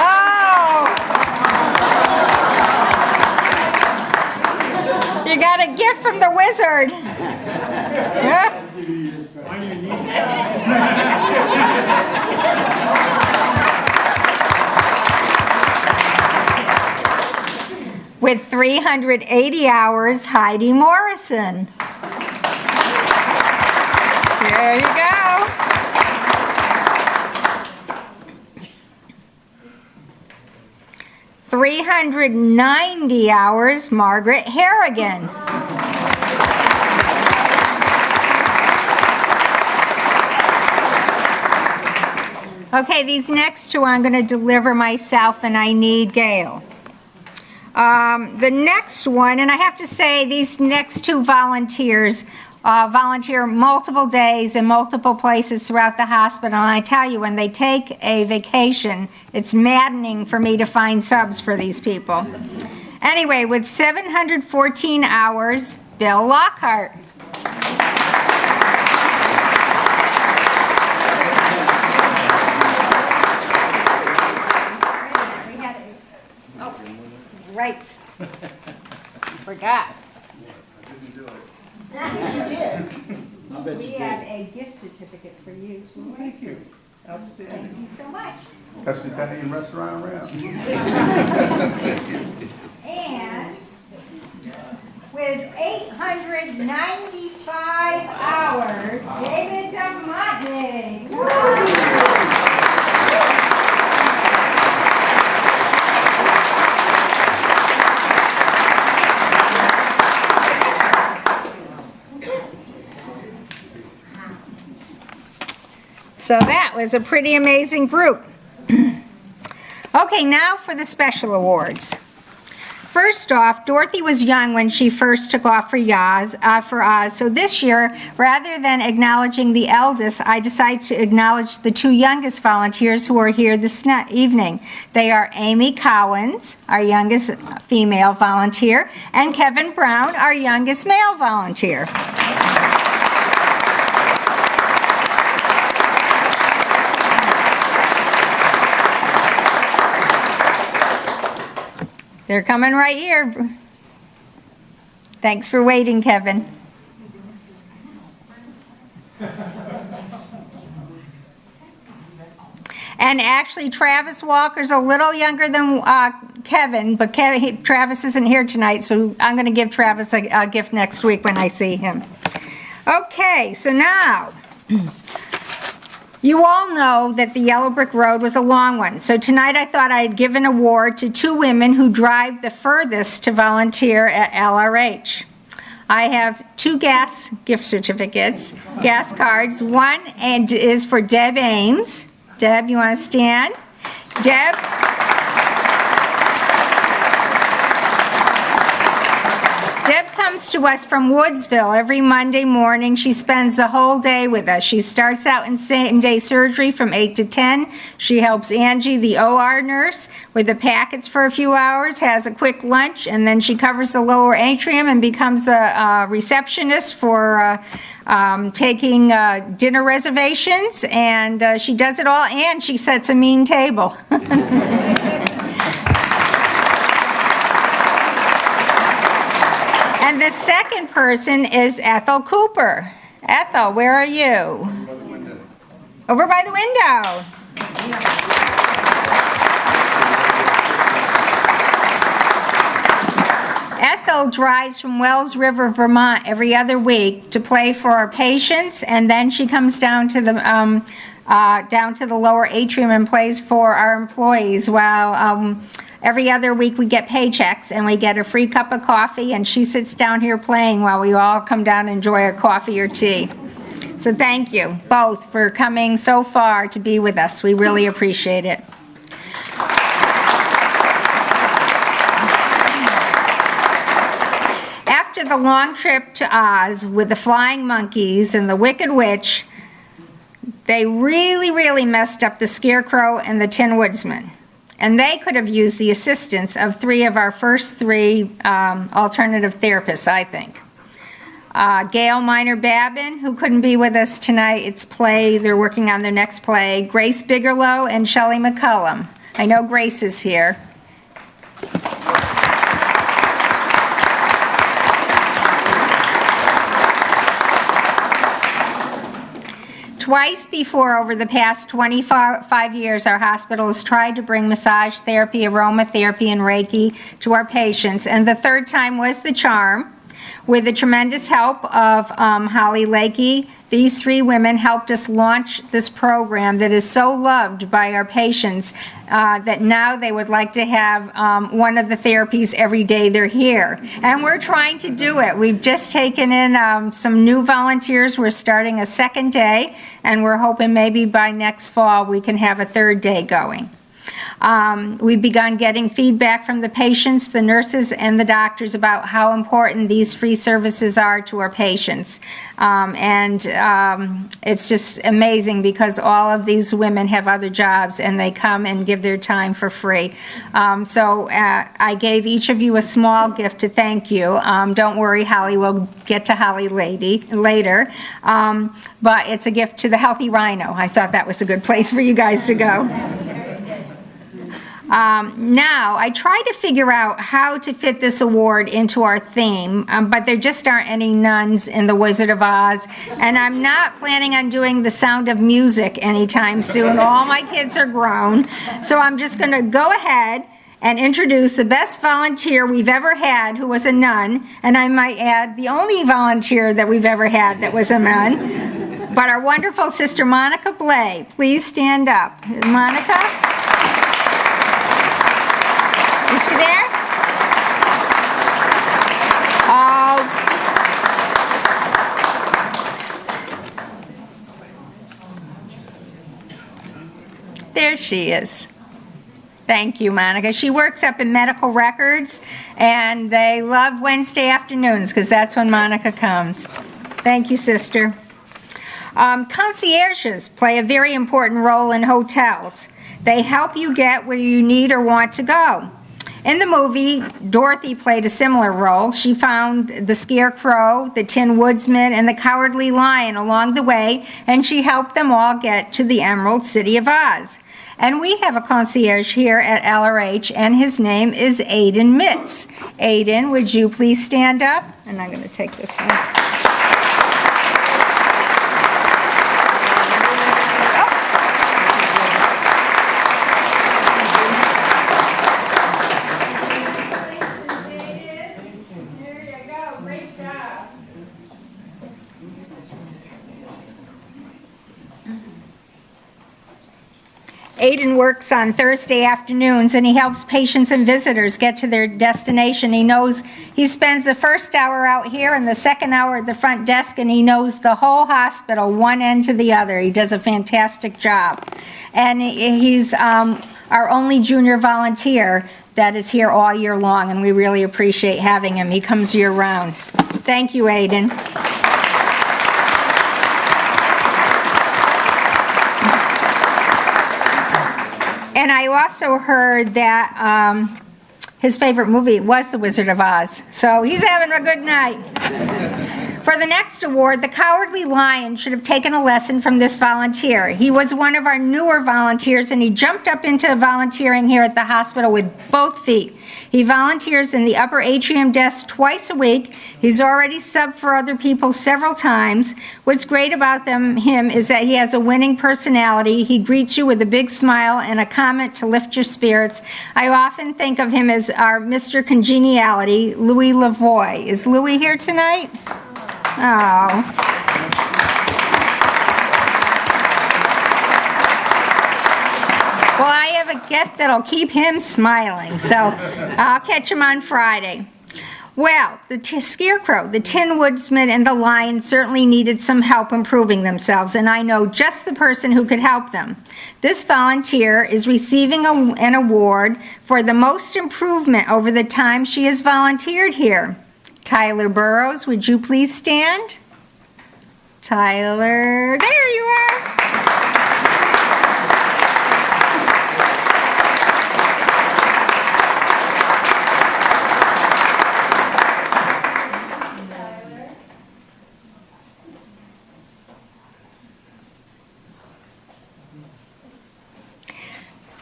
Oh! You got a gift from the wizard. Huh? With 380 hours, Heidi Morrison. There you go. $390 hours, Margaret Harrigan. Okay, these next two I'm going to deliver myself, and I need Gail. The next one, and I have to say these next two volunteers volunteer multiple days in multiple places throughout the hospital, and I tell you, when they take a vacation, it's maddening for me to find subs for these people. Anyway, with 714 hours, Bill Lockhart. Right. Forgot. We have a gift certificate for you. Thank you. Outstanding. Thank you so much. Best Italian restaurant around. And with 895 hours, David DeMonte. So that was a pretty amazing group. Okay, now for the special awards. First off, Dorothy was young when she first took off for Oz. So this year, rather than acknowledging the eldest, I decided to acknowledge the two youngest volunteers who are here this evening. They are Amy Cowens, our youngest female volunteer, and Kevin Brown, our youngest male volunteer. They're coming right here. Thanks for waiting, Kevin. And actually, Travis Walker's a little younger than Kevin, but Travis isn't here tonight, so I'm going to give Travis a gift next week when I see him. Okay, so now, you all know that the Yellow Brick Road was a long one, so tonight I thought I'd give an award to two women who drive the furthest to volunteer at LRH. I have two gas gift certificates, gas cards. One is for Deb Ames. Deb, you want to stand? Deb comes to us from Woodsville every Monday morning. She spends the whole day with us. She starts out in same-day surgery from 8 to 10. She helps Angie, the OR nurse, with the packets for a few hours, has a quick lunch, and then she covers the lower atrium and becomes a receptionist for taking dinner reservations, and she does it all, and she sets a mean table. And the second person is Ethel Cooper. Ethel, where are you? Over by the window. Ethel drives from Wells River, Vermont every other week to play for our patients, and then she comes down to the lower atrium and plays for our employees while every other week we get paychecks and we get a free cup of coffee, and she sits down here playing while we all come down and enjoy a coffee or tea. So thank you both for coming so far to be with us. We really appreciate it. After the long trip to Oz with the flying monkeys and the Wicked Witch, they really messed up the Scarecrow and the Tin Woodsman. And they could have used the assistance of three of our first three alternative therapists, I think. Gail Miner-Babin, who couldn't be with us tonight. It's play. They're working on their next play. Grace Bigelow and Shelley McCullum. I know Grace is here. Twice before over the past 25 years, our hospital has tried to bring massage therapy, aromatherapy, and Reiki to our patients, and the third time was the charm. With the tremendous help of Holly Lakey, these three women helped us launch this program that is so loved by our patients that now they would like to have one of the therapies every day they're here. And we're trying to do it. We've just taken in some new volunteers. We're starting a second day, and we're hoping maybe by next fall we can have a third day going. We've begun getting feedback from the patients, the nurses, and the doctors about how important these free services are to our patients. It's just amazing because all of these women have other jobs and they come and give their time for free. I gave each of you a small gift to thank you. Don't worry, Holly, we'll get to Holly later. But it's a gift to the Healthy Rhino. I thought that was a good place for you guys to go. Now, I tried to figure out how to fit this award into our theme, but there just aren't any nuns in The Wizard of Oz, and I'm not planning on doing The Sound of Music anytime soon. All my kids are grown, so I'm just going to go ahead and introduce the best volunteer we've ever had who was a nun, and I might add, the only volunteer that we've ever had that was a nun, but our wonderful sister Monica Blay. Please stand up. Monica? Is she there? Oh. There she is. Thank you, Monica. She works up in medical records, and they love Wednesday afternoons because that's when Monica comes. Thank you, sister. Concierges play a very important role in hotels. They help you get where you need or want to go. In the movie, Dorothy played a similar role. She found the Scarecrow, the Tin Woodsman, and the Cowardly Lion along the way, and she helped them all get to the Emerald City of Oz. And we have a concierge here at LRH, and his name is Aiden Mitz. Aiden, would you please stand up? And I'm going to take this one. Aiden works on Thursday afternoons, and he helps patients and visitors get to their destination. He spends the first hour out here and the second hour at the front desk, and he knows the whole hospital, one end to the other. He does a fantastic job. And he's our only junior volunteer that is here all year long, and we really appreciate having him. He comes year-round. Thank you, Aiden. And I also heard that his favorite movie was The Wizard of Oz. So he's having a good night. For the next award, the Cowardly Lion should have taken a lesson from this volunteer. He was one of our newer volunteers, and he jumped up into volunteering here at the hospital with both feet. He volunteers in the upper atrium desk twice a week. He's already subbed for other people several times. What's great about him is that he has a winning personality. He greets you with a big smile and a comment to lift your spirits. I often think of him as our Mr. Congeniality, Louis Lavoie. Is Louis here tonight? Oh. Well, I have a gift that'll keep him smiling, so I'll catch him on Friday. Well, the Scarecrow, the Tin Woodsman, and the Lion certainly needed some help improving themselves, and I know just the person who could help them. This volunteer is receiving an award for the most improvement over the time she has volunteered here. Tyler Burrows, would you please stand? Tyler, there you are.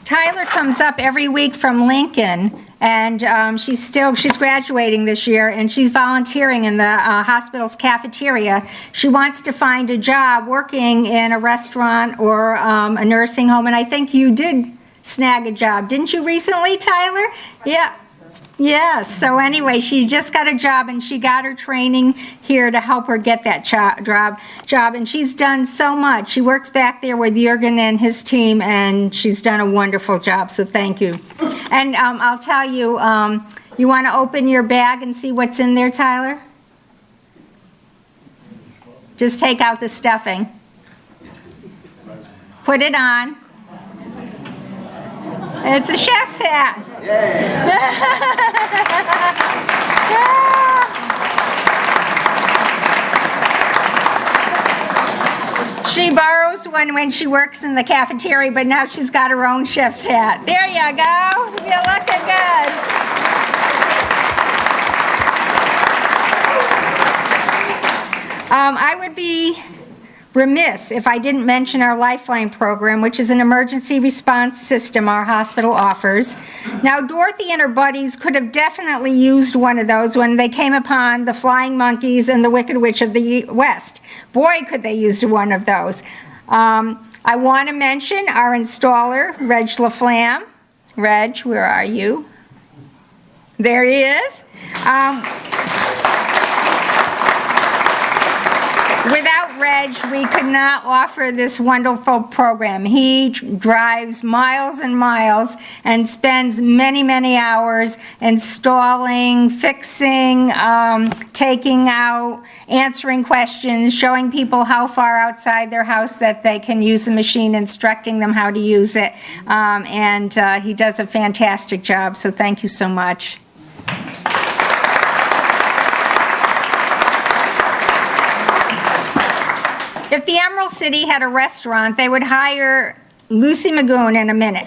Tyler comes up every week from Lincoln And she's graduating this year, and she's volunteering in the hospital's cafeteria. She wants to find a job working in a restaurant or a nursing home, and I think you did snag a job. Didn't you recently, Tyler? Yeah. Yes. So anyway, she just got a job, and she got her training here to help her get that job. And she's done so much. She works back there with Jürgen and his team, and she's done a wonderful job. So thank you. And I'll tell you, you want to open your bag and see what's in there, Tyler? Just take out the stuffing. Put it on. It's a chef's hat. She borrows one when she works in the cafeteria, but now she's got her own chef's hat. There you go. You're looking good. I would be remiss if I didn't mention our Lifeline program, which is an emergency response system our hospital offers. Now, Dorothy and her buddies could have definitely used one of those when they came upon the flying monkeys and the Wicked Witch of the West. Boy, could they use one of those. I want to mention our installer, Reg LaFlamme. Reg, where are you? There he is. Without Reg, we could not offer this wonderful program. He drives miles and miles and spends many, many hours installing, fixing, taking out, answering questions, showing people how far outside their house that they can use the machine, instructing them how to use it. And he does a fantastic job, so thank you so much. If the Emerald City had a restaurant, they would hire Lucy Magoon in a minute.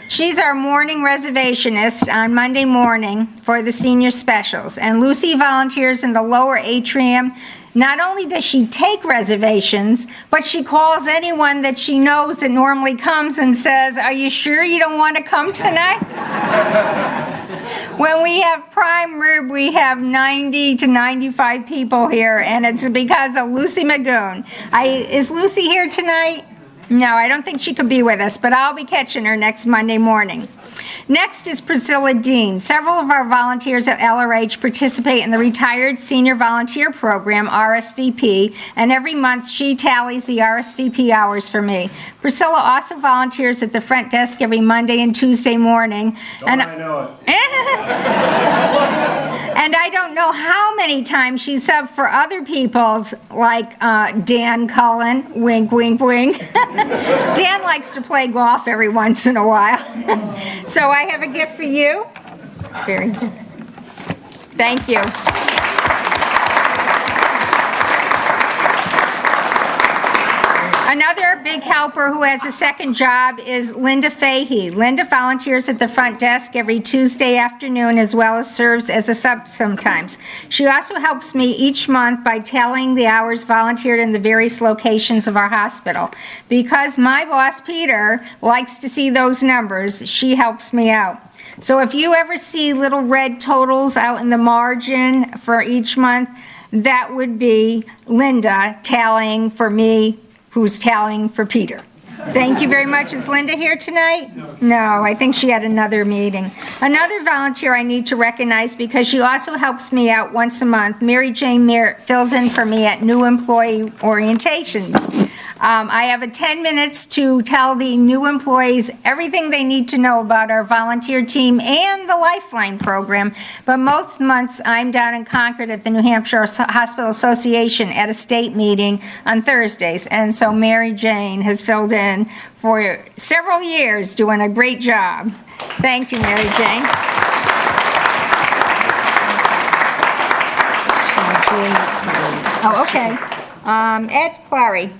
She's our morning reservationist on Monday morning for the senior specials, and Lucy volunteers in the lower atrium. Not only does she take reservations, but she calls anyone that she knows that normally comes and says, "Are you sure you don't want to come tonight?" When we have prime rib, we have 90 to 95 people here, and it's because of Lucy Magoon. Is Lucy here tonight? No, I don't think she could be with us, but I'll be catching her next Monday morning. Next is Priscilla Dean. Several of our volunteers at LRH participate in the Retired Senior Volunteer Program, RSVP, and every month she tallies the RSVP hours for me. Priscilla also volunteers at the front desk every Monday and Tuesday morning. I know it. And I don't know how many times she's subbed for other people's, like Dan Cullen, wink, wink, wink. Dan likes to play golf every once in a while. So I have a gift for you. Very good. Thank you. Another big helper who has a second job is Linda Fahey. Linda volunteers at the front desk every Tuesday afternoon, as well as serves as a sub sometimes. She also helps me each month by tallying the hours volunteered in the various locations of our hospital. Because my boss, Peter, likes to see those numbers, she helps me out. So if you ever see little red totals out in the margin for each month, that would be Linda tallying for me, who's tallying for Peter. Thank you very much. Is Linda here tonight? No, I think she had another meeting. Another volunteer I need to recognize because she also helps me out once a month, Mary Jane Merritt, fills in for me at new employee orientations. I have 10 minutes to tell the new employees everything they need to know about our volunteer team and the Lifeline program, but most months I'm down in Concord at the New Hampshire Hospital Association at a state meeting on Thursdays, and so Mary Jane has filled in for several years doing a great job. Thank you, Mary Jane. Oh, okay. Ed Clary.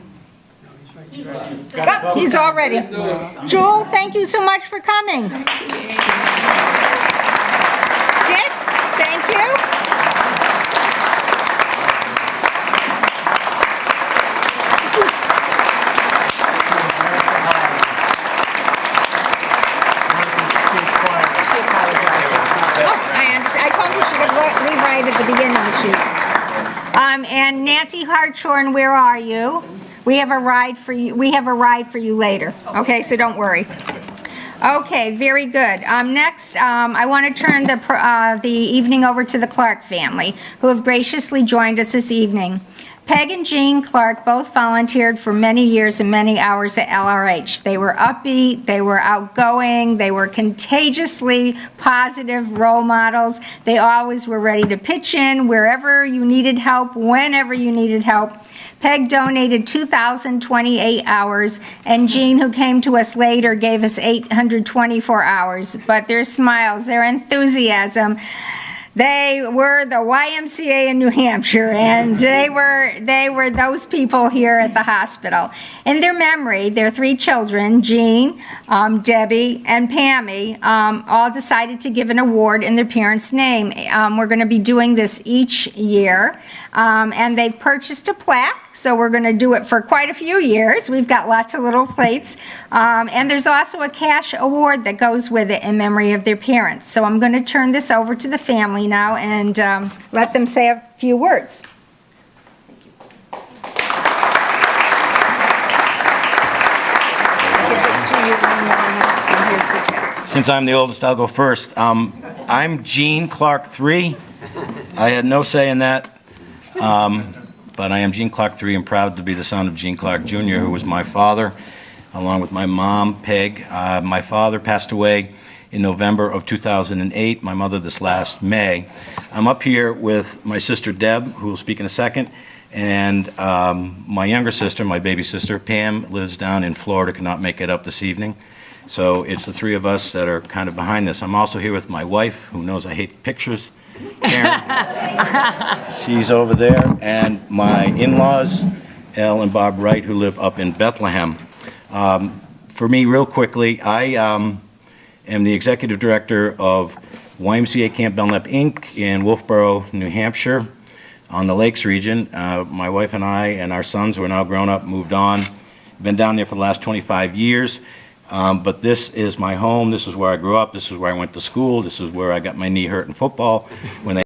Oh, he's all ready. Joel, thank you so much for coming. Dick, thank you. She apologizes. And Nancy Hartshorn, where are you? We have a ride for you. We have a ride for you later. Okay, so don't worry. Okay, very good. Next, I want to turn the evening over to the Clark family, who have graciously joined us this evening. Peg and Jean Clark both volunteered for many years and many hours at LRH. They were upbeat, they were outgoing, they were contagiously positive role models. They always were ready to pitch in wherever you needed help, whenever you needed help. Peg donated 2,028 hours, and Jean, who came to us later, gave us 824 hours. But their smiles, their enthusiasm, they were the YMCA in New Hampshire, and they were those people here at the hospital. In their memory, their 3 children, Jean, Debbie, and Pammy, all decided to give an award in their parents' name. We're going to be doing this each year, and they've purchased a plaque, so we're going to do it for quite a few years. We've got lots of little plates, and there's also a cash award that goes with it in memory of their parents. So I'm going to turn this over to the family now and let them say a few words. Since I'm the oldest, I'll go first. I'm Gene Clark III. I had no say in that, but I am Gene Clark III and proud to be the son of Gene Clark Jr., who was my father, along with my mom, Peg. My father passed away in November of 2008, my mother this last May. I'm up here with my sister Deb, who will speak in a second, and my younger sister, my baby sister, Pam, lives down in Florida, could not make it up this evening. So it's the 3 of us that are kind of behind this. I'm also here with my wife, who knows I hate pictures, Karen. She's over there, and my in-laws, Elle and Bob Wright, who live up in Bethlehem. For me, real quickly, I am the executive director of YMCA Camp Belknap, Inc. in Wolfboro, New Hampshire, on the Lakes region. My wife and I and our sons, who are now grown up, moved on. Been down there for the last 25 years. But this is my home. This is where I grew up. This is where I went to school. This is where I got my knee hurt in football when they